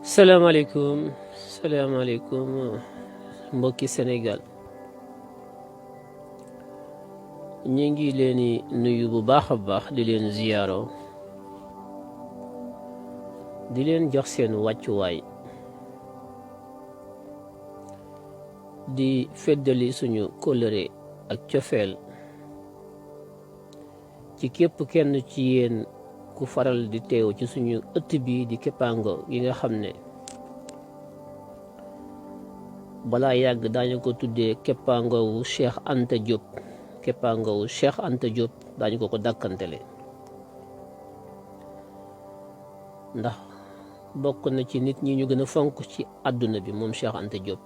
salaamaaleykum mbokki Sénégal ñu ngi leen di nuyu bu baax a baax di leen ziyaaro di leen jox seen wàccuwaay di feddali suñu kóllëre ak cofeel ci képp kenn ci yéen ku faral di teew ci suñu ëtt bi di Képpango gi nga xam ne balaa yàgg daañu ko tuddee Képpango wu Cheikh Anta Diop Képpango wu Cheikh Anta Diop daañu ko dàkkantele ndax bokk na ci nit ñi ñu gën a fonk ci àdduna bi moom Cheikh Anta Diop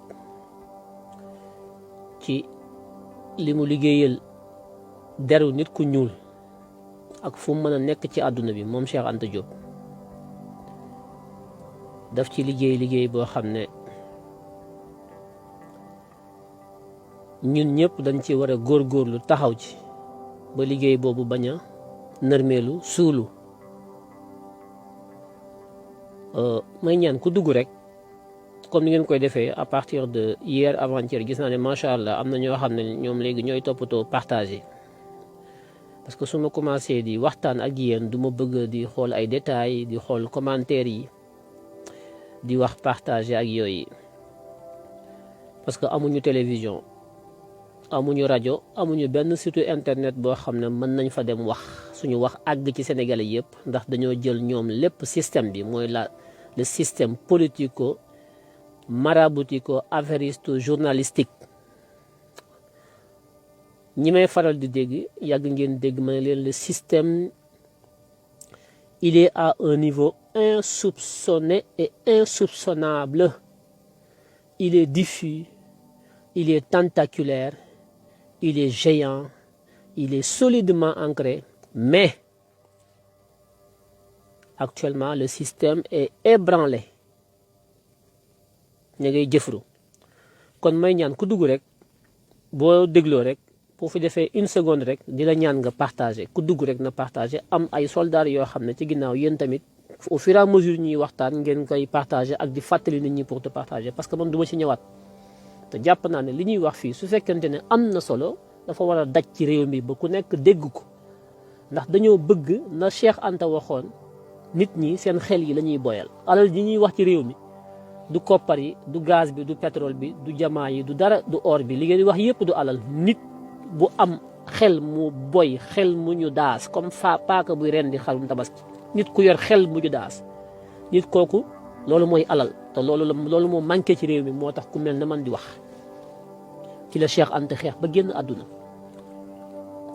ci li mu liggéeyal deru nit ku ñuul ak fu mu mën a nekk ci àdduna bi moom Cheikh Anta Diop daf ci liggéey boo xam ne ñun ñëpp dañ ci war a góorgóorlu taxaw ci ba liggéey boobu bañ a nërmeelu suulu may ñaan ku dugg rek comme ni ngeen koy defee à partir de hier avant-hier gis naa ne macha allah am na ñoo xam ne ñoom léegi ñooy toppatoo partagé parce que su ma commencé di waxtaan ak yéen du ma bëgg di xool ay détails di xool commentaires yi di wax partagé ak yooyu parce que amuñu télévision amuñu rajo amuñu benn site internet boo xam ne mën nañ fa dem wax suñu wax àgg ci Sénégalais yëpp ndax dañoo jël ñoom lépp système bi mooy le système politico maraboutico affairisto journalistique ñi may faral di dégg yàgg ngeen dégg ma ne leen le système il est à un niveau insoupçonné et insoupçonnable. Il est diffus, il est tentaculaire, il est géant, il est solidement ancré, mais actuellement le système est ébranlé. ña ngay jëfru kon may ñaan ku dugg rek boo dégloo rek boo fi defee une seconde rek di la ñaan nga partagé ku dugg rek na partagé am ay soldats yoo xam ne ci ginnaaw yéen tamit au fur et à mesure ñuy waxtaan ngeen koy partagé ak di fàttali nit ñi pour te partager parce que man du ma ci ñëwaat te jàpp naa ne li ñuy wax fii su fekkente ne am na solo dafa war a daj ci réew mi ba ku nekk dégg ko ndax dañoo bëgg na Cheikh Anta waxoon nit ñi seen xel yi la ñuy boyal alal ji ñuy wax ci réew mi du koppar yi du gaz bi du pétrole bi du jamaa yi du dara du or bi li ngeen di wax yépp du alal nit bu am xel mu boy xel mu ñu daas comme paaka buy rendi xarum tabaski nit ku yor xel mu ñu daas nit kooku loolu mooy alal te loolu moo manqué ci réew mi moo tax ku mel ne man di wax ci la Cheikh Anta xeex ba génn àdduna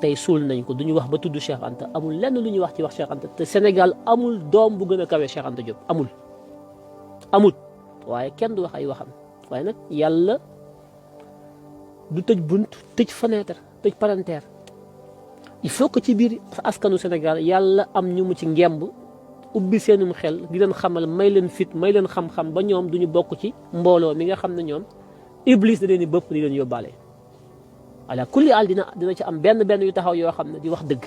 tey suul nañ ko duñu wax ba tudd Cheikh Anta amul lenn lu ñuy wax ci wax Cheikh Anta te Sénégal amul doom bu gën a kawe Cheikh Anta Diop amul waaye kenn du wax ay waxam waaye nag yàlla du tëj bunt tëj fenêtre tëj palanteer il faut que ci biir askanu Sénégal yàlla am ñu mu ci ngemb ubbi seenum xel di leen xamal may leen fit may leen xam-xam ba ñoom duñu bokk ci mbooloo mi nga xam ne ñoom iblis da leen di bëpp di leen yóbbaale ala kulli al dina ci am benn yu taxaw yoo xam ne di wax dëgg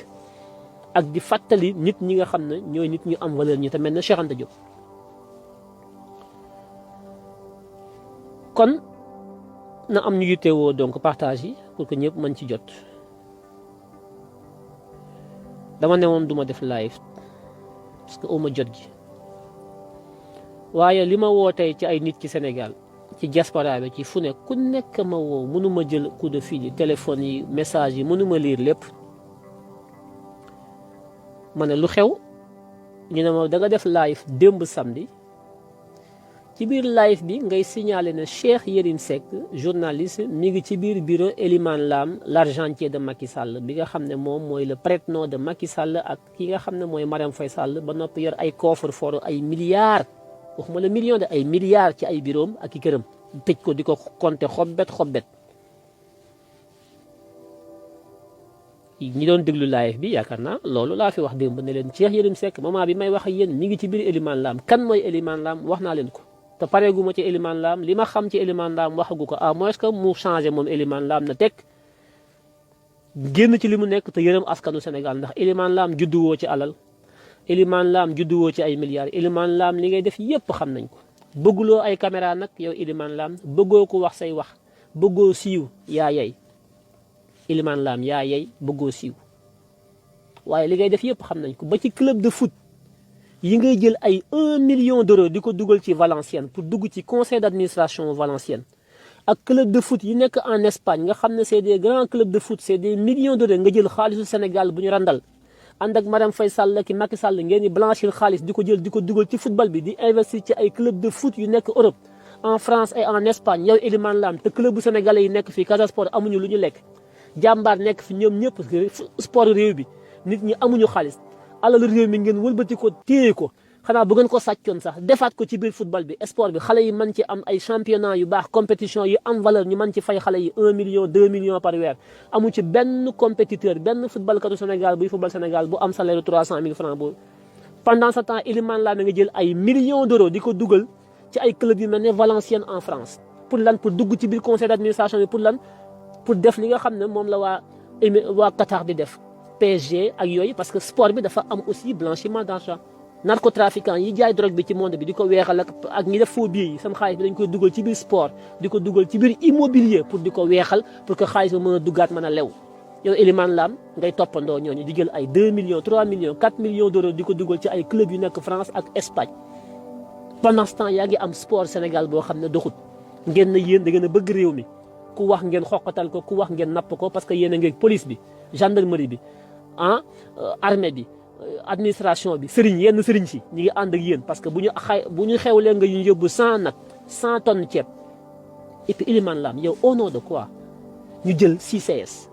ak di fàttali nit ñi nga xam ne ñooy nit ñu am valeur ñi te mel na Cheikh Anta Diop kon na am ñu yittewoo donc partage yi pour que ñëpp mën ci jot dama ne woon duma def live parce que uma jot gi waaye li ma woo tey ci ay nit ci Sénégal ci diaspora bi ci fu ne ku nekk ma woo mënuma jël coup de fil yi téléphone yi message yi mënuma lire lépp ma ne lu xew ñu ne ma da nga def live démb samedi ci biir live bi ngay signaler ne Cheikh Yérim Seck journaliste mi ngi ci biir bureau Elimane Lam l'argentier de Macky Sall bi nga xam ne moom mooy le prête-nom de Macky Sall ak ki nga xam ne mooy Marième Faye Sall ba noppi yor ay coffre-fort ay milliards waxuma la million de ay milliards ci ay bureau ak i këram tëj ko di ko compter xobbet ñi doon déglu live bi yaakaar naa loolu laa fi wax démb ne leen Cheikh Yérim Seck moment bi may wax ak yéen mi ngi ci biir Elimane Lam kan mooy Elimane Lam wax naa leen ko te pareegu ma ci Elimane Lam li ma xam ci Elimane Lam waxagu ko à moins que mu changé moom Elimane Lam na teg génn ci li mu nekk te yërëm askanu Sénégal ndax Elimane Lam judduwoo ci alal Elimane Lam judduwoo ci ay milliards Elimane Lam li ngay def yépp xam nañ ko bëgguloo ay caméra nag yow Elimane Lam bëggoo ko wax say wax bëggoo siiw yaa yey Elimane Lam yaa yey bëggoo siiw waaye li ngay def yëpp xam nañ ko ba ci club de foot yi ngay jël ay 1 million d'euros di ko dugal ci Valenciennes pour dugg ci conseil d'administration Valenciennes ak club de foot yi nekk en Espagne nga xam ne c'est des grands clubs de foot c'est des millions d'euros nga jël xaalisu Sénégal bu ñu randal ànd ak Marème Faye Sall ki Macky Sall ngeen di blanchir xaalis di ko jël di ko dugal ci football bi di investir ci ay club de foot yu nekk Europe en France et en Espagne yow Elimane Lam te club bu sénégalais yi nekk fii Casa Sport amuñu lu ñu lekk jàmbaar nekk fi ñoom ñëpp sport réew bi nit ñi amuñu xaalis alalu réew mi ngeen wëlbati ko téye ko xanaa bu ngeen ko sàccoon sax defaat ko ci biir football bi sport bi xale yi mën ci am ay championnat yu baax compétition yu am valeur ñu mën ci fay xale yi 1 million 2 millions par weer amu ci benn compétiteur benn footballkatu Sénégal buy football Sénégal bu am salaire 300 000 francs boobu pendant ce temps Elimane Lam nga jël ay millions d'euros di ko dugal ci ay club yu mel ne Valenciennes en France pour lan pour dugg ci biir conseil d'administration bi pour lan pour def li nga xam ne moom la waa Qatar di def PSG ak yooyu parce que sport bi dafa am aussi blanchiment d'argent narcotrafiquants yi jaay drogue bi ci monde bi di ko weexal ak ñi def faux billets yi seen xaalis bi dañ koy dugal ci biir sport di ko dugal ci biir immobilier pour di ko weexal pour que xaalis bi mën a duggaat mën a lew yow Elimane Lam ngay toppandoo ñooñu di jël ay 2 millions 3 millions 4 millions d'euros di ko dugal ci ay club yu nekk France ak Espagne pendant ce temps yaa ngi am sport Sénégal boo xam ne doxut ngeen na yéen da ngeen a bëgg réew mi ku wax ngeen xoqatal ko ku wax ngeen napp ko parce que yéen a ngi police bi gendarmerie bi armée bi administration bi sëriñ yenn sëriñ si ñi ngi ànd ak yéen parce que bu ñu xewlee nga ñu yóbbu 100 tonnes ceeb et puis Elimane Lam yow au nom de quoi ñu jël CICES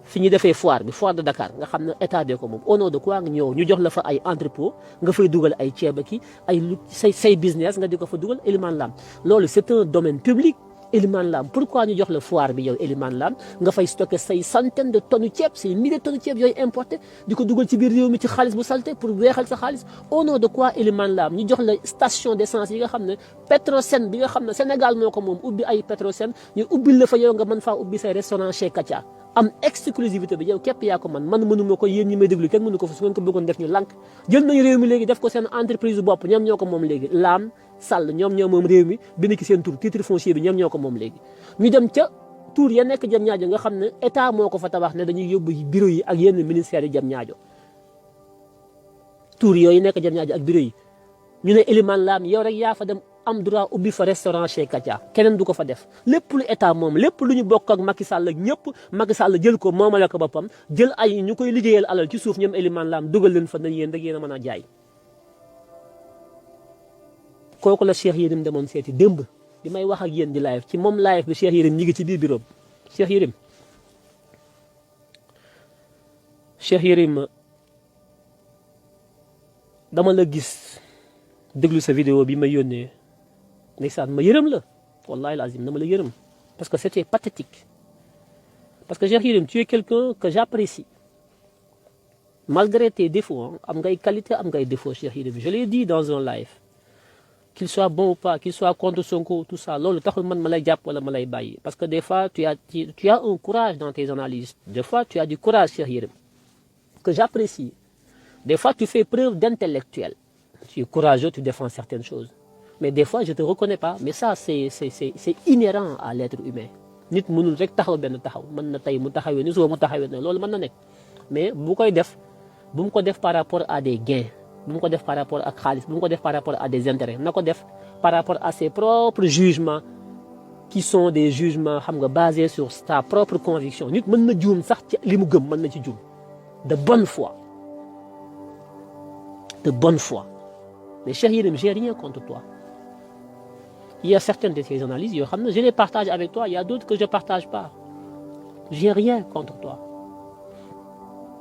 fi ñu defee foire de Dakar nga xam ne état bee ko moom au nom de quoi nga ñëw ñu jox la fa ay entrepôt nga fay dugal ay ceeb ki ay lu say business nga di ko fa dugal Elimane Lam loolu c'est un domaine public Elimane Lam pourquoi ñu jox la foire bi yow Elimane Lam nga fay stocké say centaines de tonnes ceeb say milliers de tonnes ceeb yooyu importé di ko dugal ci biir réew mi ci xaalis bu salté pour weexal sa xaalis au nom de quoi Elimane Lam ñu jox la station d'essence yi nga xam ne Petrosen bi nga xam ne Sénégal moo ko moom ubbi ay Petrosen ñu ubbil la fa yow nga mën faa ubbi say restaurant chez Katia am exclusivité bi yow képp yaa ko man mënuma ko yéen ñi may déglu kenn mënu ko fa su ngeen ko bëggoon def ñu lànk jël nañu réew mi léegi def ko seen entreprise bopp ñoom ñoo ko moom léegi Lam Sall ñoom ñoo moom réew mi bind ci seen tur titre foncier bi ñoom ñoo ko moom léegi ñu dem ca tour ya nekk Diamniadio nga xam ne état moo ko fa tabax ne dañuy yóbbu bureau yi ak yenn ministères yi Diamniadio tour yooyu nekk Diamniadio ak bureau yi ñu ne Elimane Lam yow rek yaa fa dem am droit ubbi fa restaurant chez Katia keneen du ko fa def lépp lu état moom lépp lu ñu bokk ak Macky Sall ak ñëpp Macky Sall jël ko moomale ko boppam jël ay ñu koy liggéeyal alal ci suuf ñoom Elimane Lam dugal leen fa nañ yéen rek yéen a mën a jaay kooku la Cheikh Yérim demoon seeti démb bi may wax ak yéen di live ci moom live bi Cheikh Yérim ñi ngi ci biir bureau Cheikh Yérim dama la gis déglu sa vidéo bi ma yónnee ndeysaan ma yërëm la wallahi lazim dama la yërëm parce que c'était pathétique parce que Cheikh Yérim tu es quelqu'un que j'apprécie malgré tes défauts am ngay qualité am ngay défauts Cheikh Yérim je l'ai dit dans un live qu'il soit bon ou pas qu'il soit contre Sonko tout ça loolu taxul man ma lay jàpp wala ma lay bàyyi parce que des fois tu as un courage dans tes analyses des fois tu as du courage Cheikh Yérim que j'apprécie des fois tu fais preuve d'intellectuel tu es courageux tu défends certaines choses mais des fois je te reconnais pas mais ça c'est inhérent à l'être humain nit mënul rek taxaw benn taxaw mën na tey mu taxawee ni suba mu taxawee ne loolu mën na nekk mais bu koy def bu mu ko def par rapport à des gains bu mu ko def par rapport ak xaalis bu mu ko def par rapport à des intérêts na ko def par rapport à ses propres jugements qui sont des jugements xam nga basés sur sa propre conviction nit mën na juum sax ci li mu gëm mën na ci juum de bonne foi mais Cheikh Yérim j'ai rien contre toi il y a certaines de tes analyses yoo xam ne je les partage avec toi il y a d'autres que je partage pas j'ai rien contre toi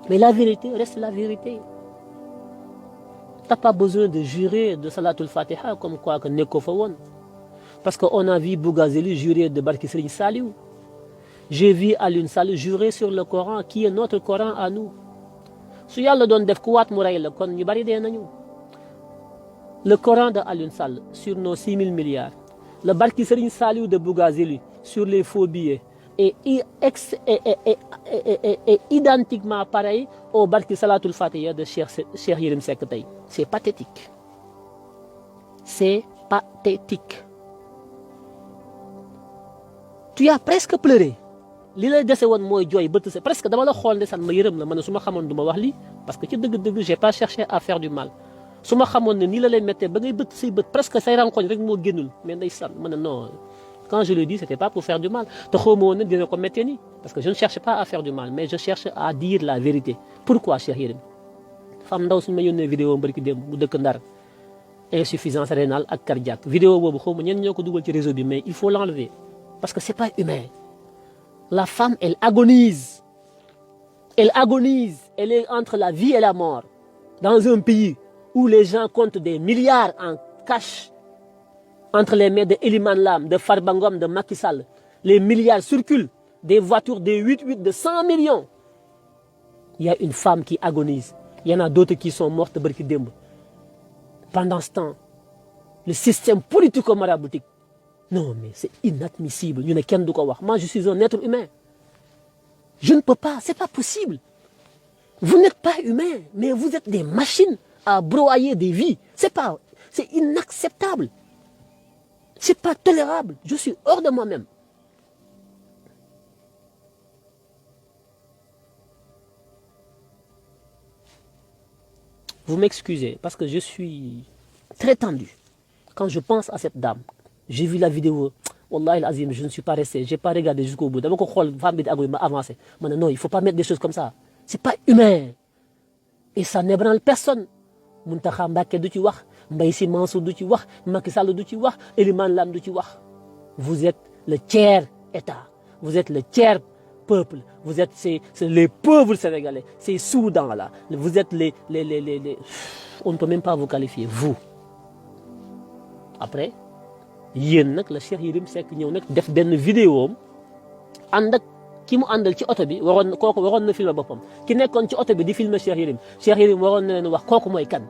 mais la vérité reste la vérité t'as pas besoin de jurer de Salatul Fatiha comme quoi que nekkoo fa woon parce que on a vu Bougazeli jurer de Barki Serigne Saliou j'ai vu Alioune Sall jurer sur le Coran qui est notre Coran à nous su yàlla doon def ku waat mu rey la kon ñu bari dee nañu le Coran de Alioune Sall sur nos 6 000 milliards le Barki Serigne Saliou de Bougazeli sur les faux billets est identiquement pareil au Barki Salatul Fatiha de Cheikh Yérim Seck tey c'est pathétique C'est pathétique. Tu as presque pleuré. li lay dese woon mooy jooy bët c'est presque dama la xool ndeysaan ma yërëm la ma ne su ma xamoon du ma wax lii parce que ci dëgg-dëgg j'ai pas cherché à faire du mal su ma xamoon ne nii la lay méttee ba ngay bët say bët presque say rankoñ rek moo génnul mais ndeysaan ma ne non quand je le dis c'était pas pour faire du mal te xaw ma woon ne dina ko méttee nii parce que je ne cherche pas à faire du mal mais je cherche à dire la vérité pourquoi Cheikh Yérim fam ndaw suñu ma yónnee vidéo mbërki démb bu dëkk Ndar insuffisance rénale ak cardiaque vidéo boobu xaw ma ñenn ñoo ko dugal ci réseau bi mais il faut l'enlever parce que c'est pas humain. La femme, elle agonise. Elle agonise. Elle est entre la vie et la mort. Dans un pays où les gens comptent des milliards en cash entre les mains de Eliman Lam, de Farba Ngom, de Macky Sall. Les milliards circulent. Des voitures, des 8-8, de 100 millions. Il y a une femme qui agonise. Il y en a d'autres qui sont mortes. Pendant ce temps, le système politico-maraboutique, non, mais c'est inadmissible. Moi, je suis un être humain. Je ne peux pas, c'est pas possible. Vous n'êtes pas humain, mais vous êtes des machines à broyer des vies. C'est inacceptable. C'est pas tolérable. Je suis hors de moi-même. Vous m'excusez parce que je suis très tendu quand je pense à cette dame. J'ai vu la vidéo. Wallahi l'azim, je ne suis pas resté. Je n'ai pas regardé jusqu'au bout. D'abord, quand femme m'a avancé. Maintenant, non, il ne faut pas mettre des choses comme ça. Ce n'est pas humain. Et ça n'ébranle personne. Mountakha Mbacké du ci wax, Mbaye Sy Mansour du ci wax, Macky Sall du ci wax, Eliman Lam du ci wax. Vous êtes le tiers État. Vous êtes le tiers peuple. Vous êtes les pauvres Sénégalais. Ces Soudans-là. Vous êtes les... On ne peut même pas vous qualifier. Vous. Après, yéen nag la Cheikh Yérim Seck ñëw nag def benn vidéo am ànd ak ki mu àndal ci oto bi waroon na filmer boppam ki nekkoon ci oto bi di filmer Cheikh Yérim waroon na leen wax kooku mooy kan.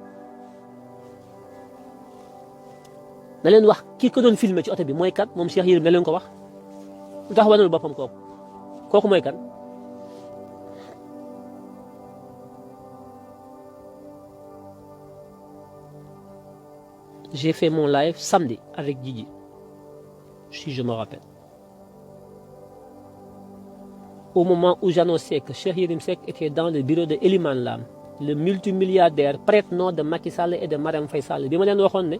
na leen wax ki ko doon filmer ci oto bi mooy kan moom Cheikh Yérim na leen ko wax lu tax wanul boppam kooku mooy kan. J'ai fait mon live samedi avec Didi, si je me rappelle. Au moment où j'annonçais que Cheikh Yérim Seck était dans le bureau de Eliman Lam, le multimilliardaire prête-nom de Macky Sall et de Marème Faye Sall. bi ma leen waxoon ne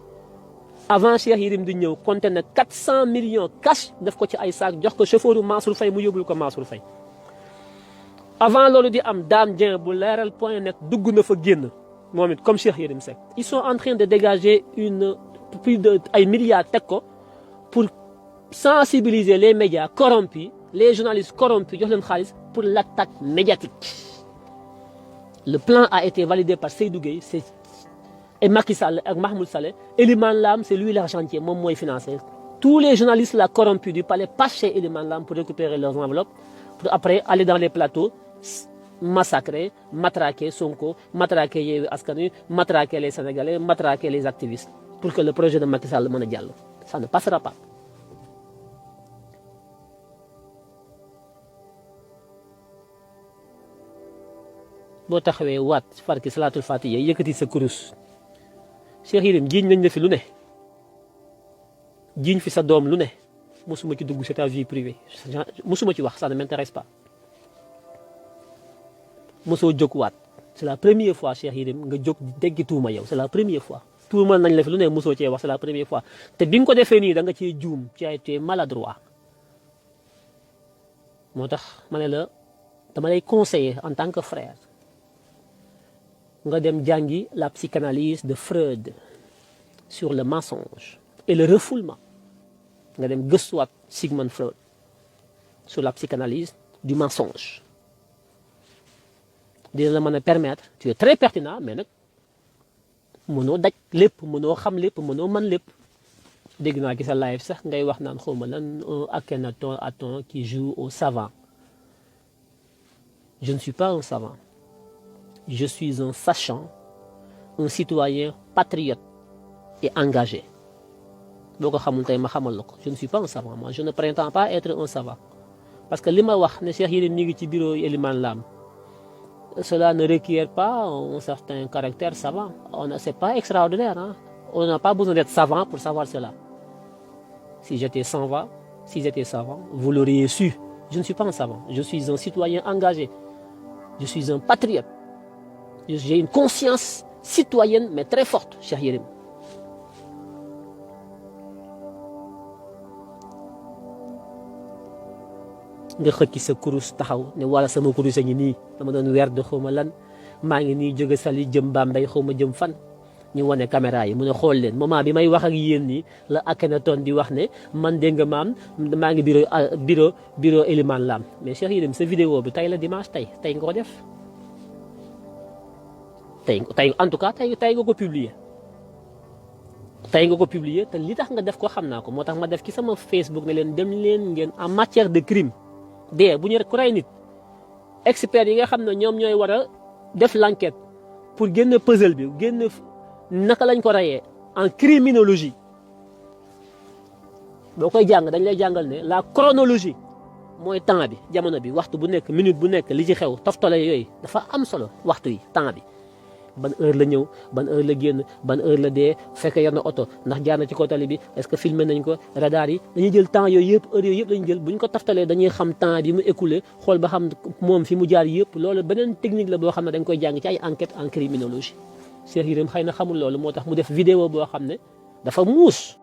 avant Cheikh Yérim di ñëw compté na 400 millions cash def ko ci ay saak jox ko chauffeur Mansour Faye mu yóbbul ko Mansour Faye. Avant loolu di am Dame Dieng bu leeral point net dugg na fa génn. Comme Cheikh Yérim Seck. Ils sont en train de dégager plus de milliards pour sensibiliser les médias corrompus, les journalistes corrompus, pour l'attaque médiatique. Le plan a été validé par Seydou Gueye et Macky Sall et Mahmoud Saleh. Eliman Lam, c'est lui l'argentier, moi financier. Tous les journalistes là corrompus du palais passent chez Eliman Lam pour récupérer leurs enveloppes, pour après aller dans les plateaux, massacrer, matraquer Sonko, matraquer Yewwi Askan Wi, matraquer les Sénégalais, matraquer les activistes pour que le projet de Macky Sall mën a jàll. Ça ne passera pas. boo taxawee waat farki salaatul fatiha yëkkati sa kurus Cheikh Yérim jiiñ nañ la fi lu ne jiiñ fi sa doom lu ne mosuma ci dugg c'est ta vie privée mosuma ci wax ça ne m'intéresse pas. mosoo jóg waat c'est la première fois Cheikh Yérim nga jóg déggi tuuma yow c'est la première fois tuumal nañ la fi lu ne mosoo cee wax c'est la première fois te bi nga ko defee nii da nga cee juum ci ay te maladroit moo tax ma ne la dama lay conseiller en tant que frère nga dem jàngi la psychanalyse de Freud sur le mensonge et le refoulement nga dem gëstuwaat Sigmund Freud sur la psychanalyse du mensonge dina la mën a permettre tu es très pertinent mais nag mënoo daj lépp mënoo xam lépp mënoo mën lépp dégg naa ci sa live sax ngay wax naan xawma lan un Akhenaton qui joue au savant. Je ne suis pas un savant. Je suis un sachant, un citoyen patriote et engagé. boo ko xamul tey ma xamal la ko je ne suis pas un savant moi je ne prétends pas être un savant parce que li ma wax ne Cheikh Yérim mi ngi ci bureau Eliman Lam cela ne requiert pas un certain caractère savant c'est pas extraordinaire hein. On n'a pas besoin d'être savant pour savoir cela. Si j'étais savant, vous l'auriez su. Je ne suis pas un savant. Je suis un citoyen engagé. Je suis un patriote. J'ai une conscience citoyenne, mais très forte, Cheikh Yérim. Nga xëcc sa kurus taxaw ne wala sama kurus a ngi nii dama doon weer de xaw ma lan maa ngi nii jóge Saly jëm Bambey xaw ma jëm fan ñu wane caméra yi mu ne xool leen moment bi may wax ak yéen nii la Akhenaton di wax ne man dégg nga maam maa ngi bureau Elimane Lam mais Cheikh Yérim sa vidéo bi tey la dimanche tey nga ko def tey en tout cas tey nga ko publier te li tax nga def ko xam naa ko moo tax ma def ci sama Facebook ne leen dem leen ngeen en matière de crime bu ñu ku rey nit experts yi nga xam ne ñoom ñooy war a def l'enquête pour génn puzzle bi génn naka lañ ko reyee en criminologie boo koy jàng dañ lay jàngal ne la chronologie mooy temps bi jamono bi waxtu bu nekk minute bu nekk li ci xew toftale yooyu dafa am solo waxtu yi temps bi ban heure la ñëw ban heure la génn ban heure la dee fekk yor na oto ndax jaar na ci kaw tali bi est-ce que filmé nañ ko radar yi dañuy jël temps yooyu yëpp heure yooyu yëpp lañu jël bu ñu ko taftalee dañuy xam temps bi mu écoulé xool ba xam moom fi mu jaar yëpp loolu beneen technique la boo xam ne dañ koy jàng ci ay enquête en criminologie Cheikh Yérim xëy na xamul loolu moo tax mu def vidéo boo xam ne dafa muus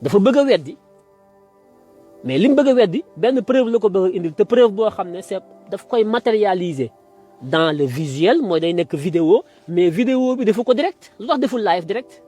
dafa bëgg a weddi mais li mu bëgg a weddi benn preuve la ko bëgg a indil te preuve boo xam ne c'est daf koy matérialiser dans le visuel mooy day nekk vidéo mais vidéo bi defu ko direct lu tax deful live direct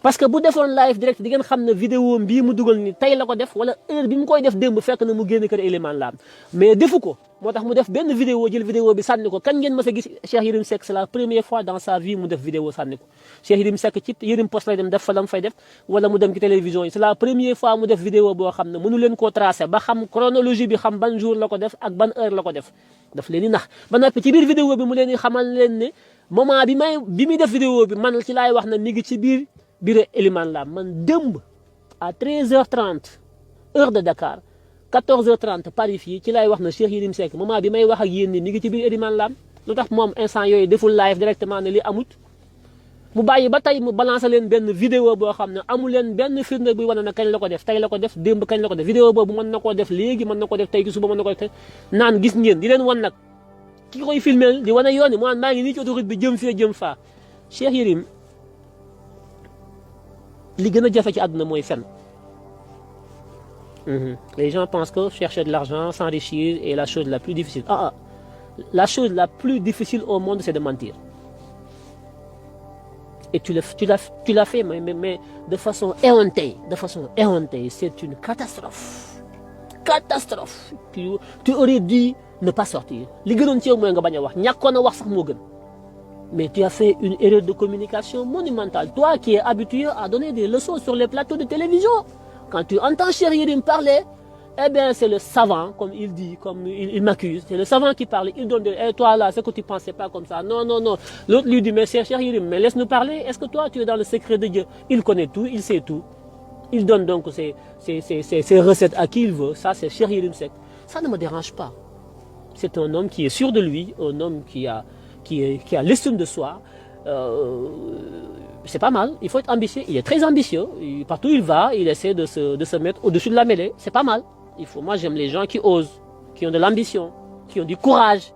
parce que bu defoon live direct di ngeen xam ne vidéo bii mu dugal ni tey la ko def wala heure bi mu koy def démb fekk na mu génn kër Elimane Lam mais defu ko moo tax mu def benn vidéo jël vidéo bi sànni ko kan ngeen mës a gis Cheikh Yérim Seck c'est la première fois dans sa vie mu def vidéo sànni ko Cheikh Yérim Seck ci Yérim Post lay dem def fa lam fay def wala mu dem ci télévision yi c'est la première fois mu def vidéo boo xam ne mënu leen koo tracé ba xam chronologie bi xam ban jour la ko def ak ban heure la ko def daf leen di nax ba noppi ci biir vidéo bi mu leen di xamal leen ne moment bi muy def vidéo bi man ci laay wax na mi ngi ci biir bureau Elimane Lam man démb à 13h30 heure de Dakar 14h30 Paris fii ci laay wax na Cheikh Yérim Seck moment bi may wax ak yéen ni mi ngi ci biir Elimane Lam lu tax moom instant yooyu deful live directement ne li amut mu bàyyi ba tey mu balancé leen benn vidéo boo xam ne amu leen benn firnde buy wane ne kañ la ko def tey la ko def démb kañ la ko def vidéo boobu mën na koo def léegi mën na ko def tey ci suba mën na ko def naan gis ngeen di leen wan nag ki koy filmé di wane yoon yi mu naan maa ngi nii ci autoroute bi jëm fii jëm faa Cheikh Yérim li gën a jafe ci àdduna mooy fen les gens pensent que chercher de l'argent s'enrichir est la chose la plus difficile la chose la plus difficile au monde c'est de mentir et tu l'as fait mais de façon éhontée c'est une catastrophe tu aurais dû ne pas sortir li gënoon ci yow mooy nga bañ a wax ñàkkoon a wax sax moo gën mais tu as fait une erreur de communication monumentale. Toi qui es habitué à donner des leçons sur les plateaux de télévision, quand tu entends Cheikh Yérim parler, eh bien c'est le savant, comme il dit, comme il m'accuse, c'est le savant qui parle, il donne des... Et toi là, c'est que tu ne pensais pas comme ça. Non. L'autre lui dit, mais Cheikh Yérim, mais laisse-nous parler. Est-ce que toi tu es dans le secret de Dieu? Il connaît tout, il sait tout. Il donne donc ses recettes à qui il veut. Ça c'est Cheikh Yérim Seck. Ça ne me dérange pas. C'est un homme qui est sûr de lui, un homme qui a l'estime de soi, c'est pas mal. Il faut être ambitieux. Il est très ambitieux. Partout où il va, il essaie de se mettre au-dessus de la mêlée. C'est pas mal. Moi, j'aime les gens qui osent, qui ont de l'ambition, qui ont du courage.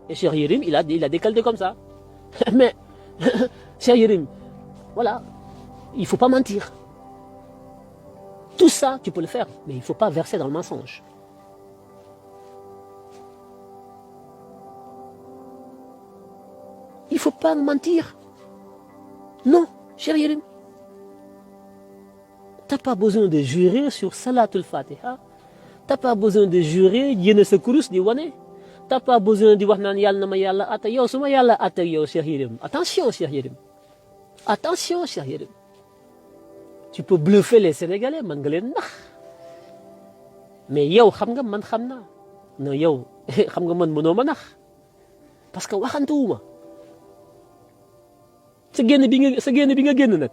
Et Cheikh Yérim, il a des qualités comme ça. Mais Cheikh Yérim, voilà, il faut pas mentir. Tout ça, tu peux le faire, mais il faut pas verser dans le mensonge. Il ne faut pas mentir. Non, Cheikh Yérim. Tu n'as pas besoin de jurer sur Salatul Fatiha. Tu n'as pas besoin de jurer Yéne Sekourous di wane. Tu n'as pas besoin de dire Yal Nama Yalla Ata Yo, Suma Yalla Ata Yo, Cheikh Yérim. Attention, Cheikh Yérim. Attention, Cheikh Yérim. Tu peux bluffer les Sénégalais, man nga leen nax. Mais yow xam nga man xam naa. Non yow xam nga man mënoo ma nax. Parce que waxantuwuma. sa génn bi nga génn nag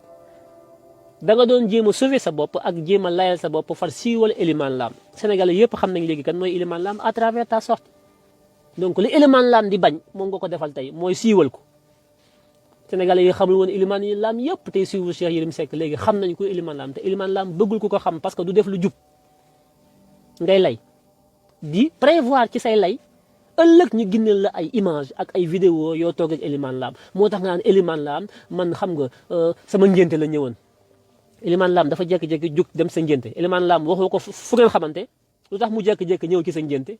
da nga doon jéem a sauver sa bopp ak jéem a layal sa bopp far siiwal Elimane Lam Sénégalais yëpp xam nañ léegi kan mooy Elimane Lam à travers ta sortie donc li Elimane Lam di bañ moom nga ko defal tey mooy siiwal ko sénégalais yi xamul woon Elimane Lam yëpp tey suivre Cheikh Yérim Seck léegi xam nañu ko Elimane Lam te Elimane Lam bëggul ku ko xam parce que du def lu jub ngay lay di prévoir ci say lay ëllëg ñu ginneel la ay image ak ay vidéo yoo toog ak Elimane Lam moo tax nga naan Elimane Lam man xam nga sama ngénte la ñëwoon Elimane Lam dafa jékki-jékki jóg dem sa ngénte Elimane Lam waxoo ko fu ngeen xamante lu tax mu jékki-jékki ñëw ci sa ngénte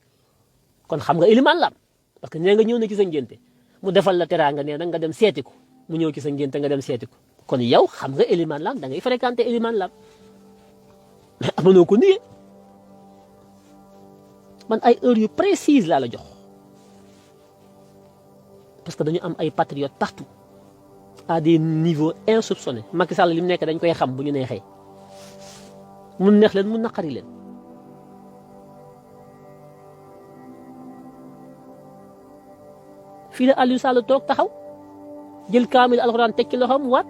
kon xam nga Elimane Lam parce que nee nga ñëw na ci sa ngénte mu defal la teraanga nee na nga dem seeti ko mu ñëw ci sa ngénte nga dem seeti ko kon yow xam nga Elimane Lam da ngay fréquenté Elimane Lam mais amanoo ko nii man ay heures yu précises laa la jox parce que dañu am ay patriotes partout à des niveaux insoupçonnés Macky Sall li mu nekk dañ koy xam bu ñu neexee mu neex leen mu naqari leen fii la Aliou Sall toog taxaw jël kaamil alxuraan teg ci loxoom waat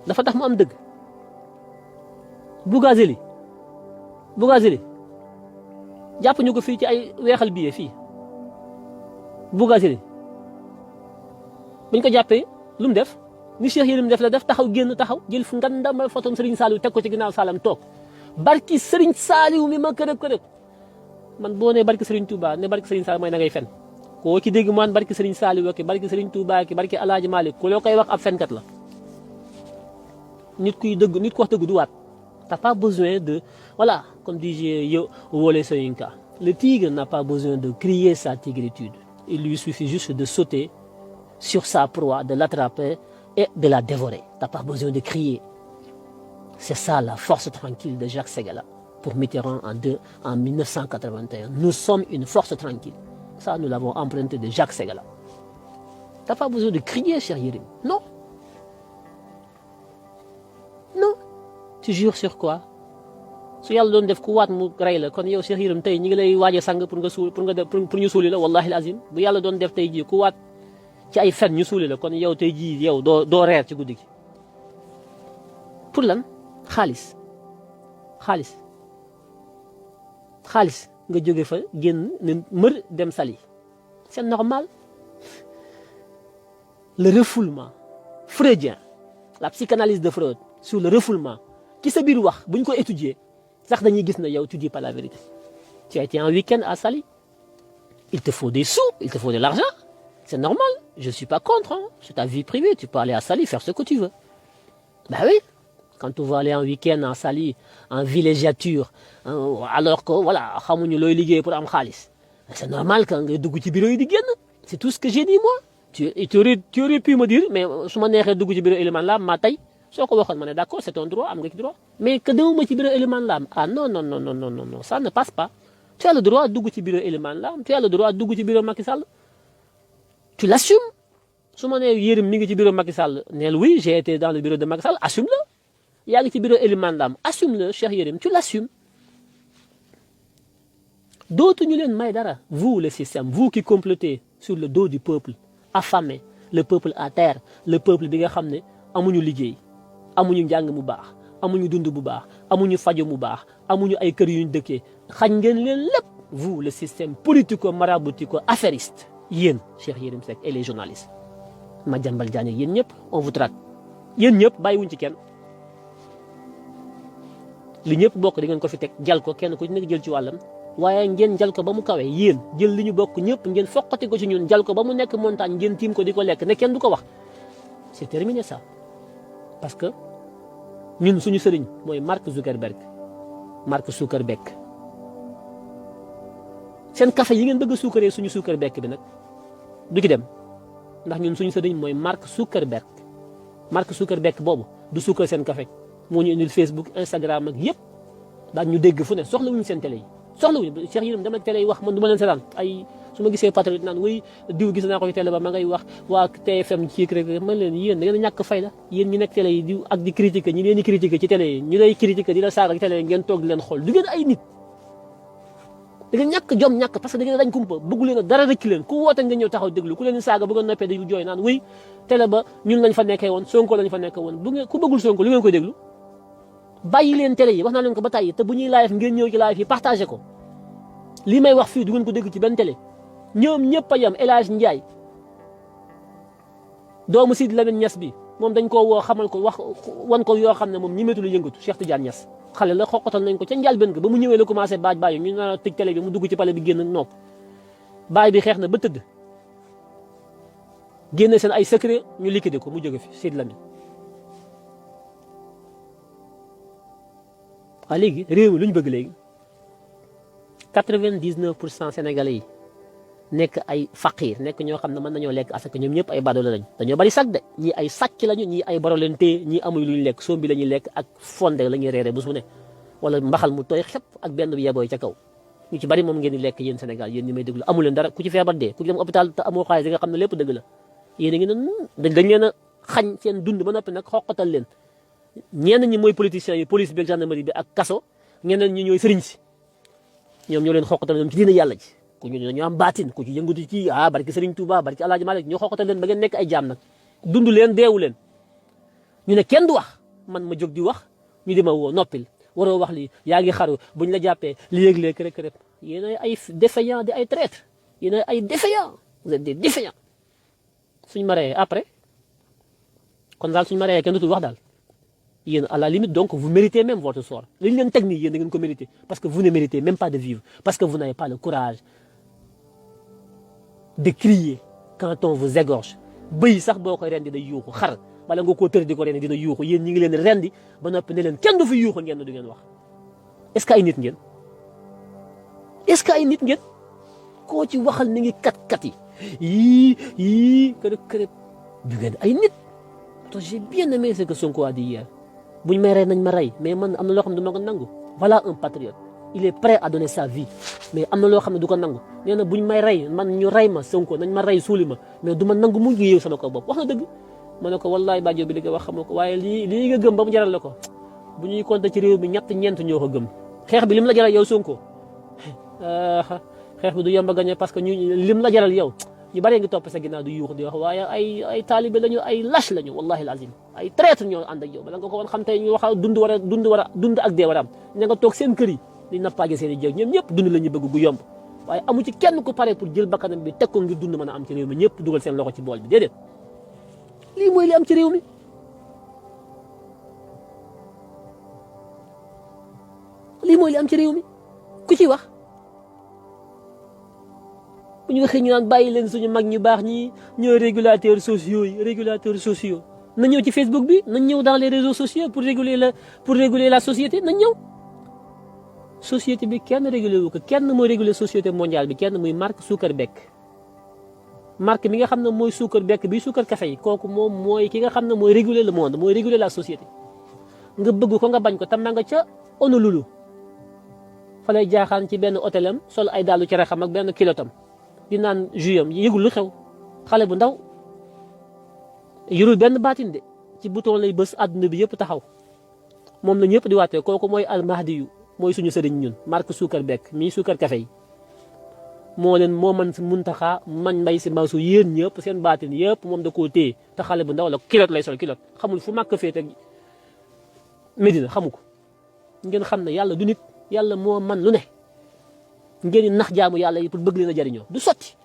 dafa tax mu am dëgg Bougazeli jàpp ñu ko fii ci ay weexal billet fii Bougazeli buñ ko jàppee lu mu def ni Cheikh Yérim def la def taxaw génn taxaw jël fu ngandam photom Serigne Saliou teg ko ci ginnaaw salam toog barki Serigne Saliou mi ma kërëb man boo nee barki Serigne Touba ne barki Serigne Saliou mooy na ngay fen koo ci dégg mu naan barki Serigne Saliou ki barki Serigne Touba ki barki Alaaji Malick ku loo koy wax ab fenkat la nit kuy dëgg nit ku wax dëgg du waat t'as pas besoin de voilà comme dit Wole Soyinka le tigre n'a pas besoin de crier sa tigritude il lui suffit juste de sauter sur sa proie de l'attraper et de la dévorer t'as pas besoin de crier c'est ça la force tranquille de Jacques Ségala pour Mitterrand en 1981 nous sommes une force tranquille ça nous l'avons emprunté de Jacques Ségala t'as pas besoin de crier Cheikh Yérim non tu jures sur quoi su yàlla doon def ku waat mu rey la kon yow Cheikh Yérim tey ñi ngi lay waaj a sang pour nga suul pour ñu suuli la wallahi azim bu yàlla doon def tey jii ku waat ci ay fen ñu suuli la kon yow tey jii yow doo reer ci guddi gi pour lan xaalis nga jóge fa génn ne mër dem Saly c'est normal le refoulement freudien la psychanalyse de Freud sur le refoulement ci sa biir wax bu ñu ko étudier sax dañuy gis na yow tu dis pas la vérité tu as été en week-end à Saly il te faut des sous il te faut de l'argent c'est normal je suis pas contre c'est ta vie privée tu peux aller à Saly faire ce que tu veux bah oui quand tu vas aller en week-end à Saly en villégiature alors que voilà xamuñu looy liggéey pour am xaalis c'est normal que nga dugg ci bureau yi di génn c'est tout ce que j'ai dit moi tu aurais pu me dire mais su ma neexee dugg ci bureau Elimane Lam maa tey soo ko waxoon ma ne d'accord c'est ton droit am nga ci droit mais que demuma ci bureau Elimane Lam ah non ça ne passe pas tu as le droit dugg ci bureau Elimane Lam tu as le droit dugg ci bureau Macky Sall tu l'assumes su ma nee Yérim mi ngi ci bureau Macky Sall neel oui j'ai été dans le bureau de Macky Sall assume-le yaa ngi ci bureau Elimane Lam assume-le Cheikh Yérim tu l'assumes dootuñu leen may dara vous le système vous qui complotez sur le dos du peuple affamé le peuple à terre le peuple bi nga xam ne amuñu liggéey amuñu njàng mu baax amuñu dund bu baax amuñu fajo mu baax amuñu ay kër yuñ dëkkee xañ ngeen leen lépp vous le système politico maraboutico affairiste yéen Cheikh Yérim Seck et les journalistes Madiambal Diagne yéen ñëpp on vous traque yéen ñëpp bàyyiwuñ ci kenn li ñëpp bokk di ngeen ko fi teg jal ko kenn ku ci nekk jël ci wàllam waaye ngeen jal ko ba mu kawee yéen jël li ñu bokk ñëpp ngeen foqati ko ci ñun jal ko ba mu nekk montagne ngeen tiim ko di ko lekk ne kenn du ko wax c'est terminé ça parce que ñun suñu sëriñ mooy Mark Zuckerberg seen café yi ngeen bëgg a suukaree suñu Zuckerberg bi nag du ci dem ndax ñun suñu sëriñ mooy Mark Zuckerberg boobu du suukar seen café moo ñu indil Facebook Instagram ak yëpp daan ñu dégg fu ne soxlawuñu seen télé yi soxlawuñu Cheikh Yérim dem na télé yi wax man du ma leen seetaan ay su ma gisee patriote naan wuy diw gis naa ko ci télé ba ma ngay wax waa TFM ci rek man leen yéen da ngeen a ñàkk fayda yéen ñi nekk télé yi diw ak di critiquer ñi leen di critiquer ci télé yi ñu lay critiquer di la saaga ci télé yi ngeen toog di leen xool du ngeen ay nit da ngeen ñàkk jom ñàkk parce que da ngeen dañ kumpa bëggu leen a dara rëkk leen ku woote ngeen ñëw taxaw déglu ku leen saaga bëggoon noppee di jooy naan wuy télé ba ñun lañ fa nekkee woon Sonko lañ fa nekkee woon bu ngeen ku bëggul Sonko lu ngeen koy déglu bàyyi leen télé yi wax naa leen ko ba tàyyi te bu ñuy live ngeen ñëw ci live yi partagé ko lii may wax fii du ngeen ko dégg ci benn télé ñoom ñëpp a yem. El Hadj Ndiaye doomu Sidi Lamine Niass bi moom dañ koo woo xamal ko wax wan ko yoo xam ne moom ñi métu lu yëngatu. Cheikh Tidiane Niass xale la xoqatal nañ ko ca njëlbéen ga ba mu ñëwee la commencé baaj ñu naan tëj télé bi mu dugg ci palais bi génn nopp baay bi xeex na ba tëdd génne seen ay secret ñu liquidé ko mu jóge fi Sidi Lamine. waaw léegi réew mi lu ñu bëgg léegi 99% sénégalais yi nekk ay faqir nekk ñoo xam ne mën nañoo lekk asaka ñoom ñëpp ay badoole lañ dañoo bari sax de ñii ay sàcc lañu ñii ay boro leen téye ñii amuñ lu ñu lekk sombi la ñuy lekk ak fonde la ñuy reere bu su ne wala mbaxal mu tooy xepp ak benn bi yebooy ca kaw ñu ci bari moom ngeen di lekk yéen Sénégal yéen ñi may déglu amu leen dara ku ci feebar dee ku ci dem hôpital te amoo xaalis nga xam ne lépp dëgg la yéen a ngi ne dañ leen a xañ seen dund ba noppi nag xoqatal leen ñenn ñi mooy politiciens yi police bi ak gendarmerie bi ak kaso ñeneen ñi ñooy sëriñ si ñoom ñoo leen xoqatal ñoom ci diina yàlla ji ku ñu dañoo am baatin ku ci yëngatu ci barki Sëriñ Tuuba barki Alaaji Maalik ñoo xoqatal leen ba ngeen nekk ay jaam nag dund leen deewu leen ñu ne kenn du wax man ma jóg di wax ñu di ma woo noppil waroo wax lii yaa ngi xaru buñ la jàppee li yëg-léeg rek yéen ay défaillant di ay traître yéen ay défaillant vous êtes des défaillants suñ ma reyee après kon daal suñ ma reyee kenn dootul wax daal yéen à la limite donc vous méritez même votre sort li ñu leen teg nii yéen da ngeen ko mérité parce que vous ne méritez même pas de vivre parce que vous n'avez pas le courage de crier quand on vous égorge bëy sax boo koy rendi day yuuxu xar bala nga koo tër di ko rendi dina yuuxu yéen ñi ngi leen rendi ba noppi ne leen kenn du fi yuuxu ngeen du ngeen wax est-ce que ay nit ngeen est-ce que ay nit ngeen koo ci waxal ni ngi kat yii kërëb du ngeen ay nit to j'ai bien aimé ce que Sonko a dit hier buñ may rey nañ ma rey mais man am na loo xam ne du ma ko nangu voilà un patriote il est prêt à donner sa vie mais am na loo xam ne du ko nangu nee na buñ may rey man ñu rey ma Sonko nañ ma rey suuli ma mais du ma nangu mu ngi yëw sama ko bopp wax na dëgg ma ne ko wallaay bàjjo bi li nga wax xamoo ko waaye lii nga gëm ba mu jaral la ko bu ñuy compter ci réew mi ñeent ñoo ko gëm xeex bi lim la jaral yow Sonko xeex bi du yomb a gagné parce que lim la jaral yow ñu bari ngi topp sa ginnaaw du yuux di wax waaye ay taalibe lañu ay lâche lañu wallahi alazim ay traître ñoo ànd ak yow bala nga ko woon xam tey ñu wax dund ak dee war a am ña nga toog seen kër yi di nappaage seen i jéeg ñoom ñëpp dund la ñu bëgg gu yomb waaye amu ci kenn ku pare pour jël bakkanam bi teg ko ngir dund mën a am ci réew mi ñëpp dugal seen loxo ci bool bi déedéet lii mooy li am ci réew mi lii mooy li am ci réew mi ku ci wax bu ñu waxee ñu naan bàyyi leen suñu mag ñu baax ñi ñooy régulateurs sociaux na ñëw ci Facebook bi nañ ñëw dans les réseaux sociaux pour réguler la société nañ ñëw société bi kenn régulé wu ko kenn mooy réguler société mondiale bi kenn muy Mark Zuckerberg marque mi nga xam ne mooy suukar bekk bi suukar café yi kooku moom mooy ki nga xam ne mooy réguler le monde mooy réguler la société nga bëgg ko nga bañ ko tam nga ca Honolulu fa lay jaaxaan ci benn hôtelam sol ay dàllu cere xam ak benn kilotam di naan juyam yëgul lu xew xale bu ndaw yorul benn baatin de ci bouton lay bës àdduna bi yëpp taxaw moom la ñëpp di waatee kooku mooy almahdi yu mooy suñu sëriñ ñun Mark Zuckerberg mii suukar café yi moo man si Muntaxa man Mbay Si Mansour yéen ñëpp seen baatin yëpp moom da koo téye te xale bu ndaw la kilot lay sol kilot xamul fu màkk féete Medina xamu ko ngeen xam ne yàlla du nit yàlla moo man lu ne ngeen di nax jaamu yàlla yi pour bëgg leen a jariñoo du sotti